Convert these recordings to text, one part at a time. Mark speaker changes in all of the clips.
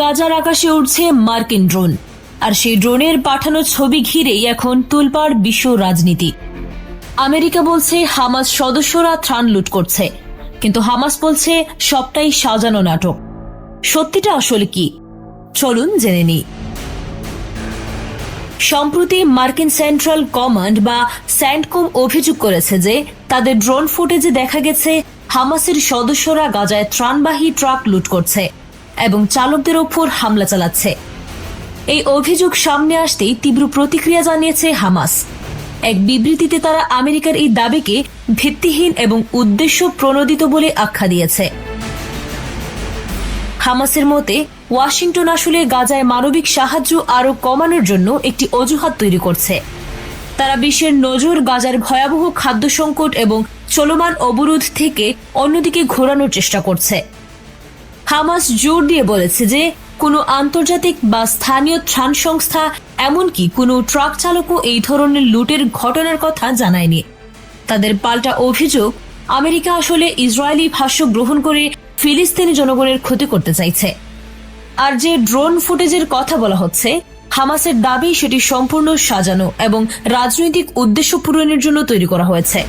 Speaker 1: গাজার আকাশে উঠছে মার্কিন ড্রোন, আর সেই ড্রোনের পাঠানো ছবি ঘিরেই এখন তোলপাড় বিশ্ব রাজনীতি। আমেরিকা বলছে হামাস সদস্যরা ত্রাণ লুট করছে, কিন্তু হামাস বলছে সবটাই সাজানো নাটক। সত্যিটা আসলে কি? চলুন জেনে নিই। সম্প্রতি মার্কিন সেন্ট্রাল কমান্ড বা স্যান্ডকম অভিযোগ করেছে যে তাদের ড্রোন ফুটেজে দেখা গেছে হামাসের সদস্যরা গাজায় ত্রাণবাহী ট্রাক লুট করছে এবং চালকদের ওপর হামলা চালাচ্ছে। এই অভিযোগ সামনে আসতেই তীব্র প্রতিক্রিয়া জানিয়েছে হামাস। এক বিবৃতিতে তারা আমেরিকার এই দাবিকে ভিত্তিহীন এবং উদ্দেশ্য প্রণোদিত বলে আখ্যা দিয়েছে। হামাসের মতে ওয়াশিংটন আসলে গাজায় মানবিক সাহায্য আরও কমানোর জন্য একটি অজুহাত তৈরি করছে। তারা বিশ্বের নজর গাজার ভয়াবহ খাদ্য সংকট এবং চলমান অবরোধ থেকে অন্যদিকে ঘোরানোর চেষ্টা করছে। হামাস জোর দিয়ে বলেছে যে কোনো আন্তর্জাতিক বা স্থানীয় ত্রাণ সংস্থা, এমনকি কোনো ট্রাক চালকও এই ধরনের লুটের ঘটনার কথা জানায়নি। তাদের পাল্টা অভিযোগ, আমেরিকা আসলে ইসরায়েলি ভাষ্য গ্রহণ করে ফিলিস্তিনি জনগণের ক্ষতি করতে চাইছে। আর যে ড্রোন ফুটেজের কথা বলা হচ্ছে, হামাসের দাবি সেটি সম্পূর্ণ সাজানো এবং রাজনৈতিক উদ্দেশ্য পূরণের জন্য তৈরি করা হয়েছে।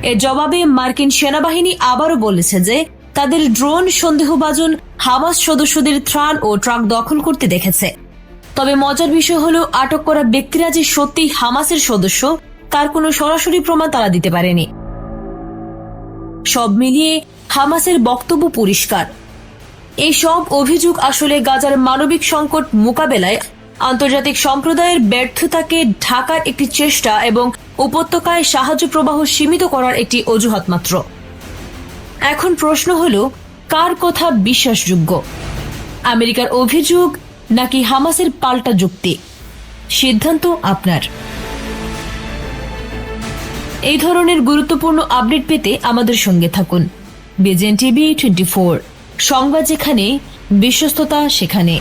Speaker 1: এর জবাবে মার্কিন সেনাবাহিনী আবারও বলেছে যে তাদের ড্রোন সন্দেহভাজন হামাস সদস্যদের ত্রাণ ও ট্রাক দখল করতে দেখেছে। তবে মজার বিষয় হলো, আটক করা ব্যক্তিরা যে সত্যিই হামাসের সদস্য তার কোনো সরাসরি প্রমাণ তারা দিতে পারেনি। সব মিলিয়ে হামাসের বক্তব্য পরিষ্কার, এই সব অভিযোগ আসলে গাজার মানবিক সংকট মোকাবেলায় আন্তর্জাতিক সম্প্রদায়ের ব্যর্থতাকে ঢাকার একটি চেষ্টা এবং উপত্যকায় সাহায্য প্রবাহ সীমিত করার একটি অজুহাত মাত্র। এখন প্রশ্ন হল, কার কথা বিশ্বাসযোগ্য? আমেরিকার অভিযোগ নাকি হামাসের পাল্টা যুক্তি? সিদ্ধান্ত আপনার। এই ধরনের গুরুত্বপূর্ণ আপডেট পেতে আমাদের সঙ্গে থাকুন। বিজেএন টিভি 24, সংবাদ যেখানে, বিশ্বস্ততা সেখানে।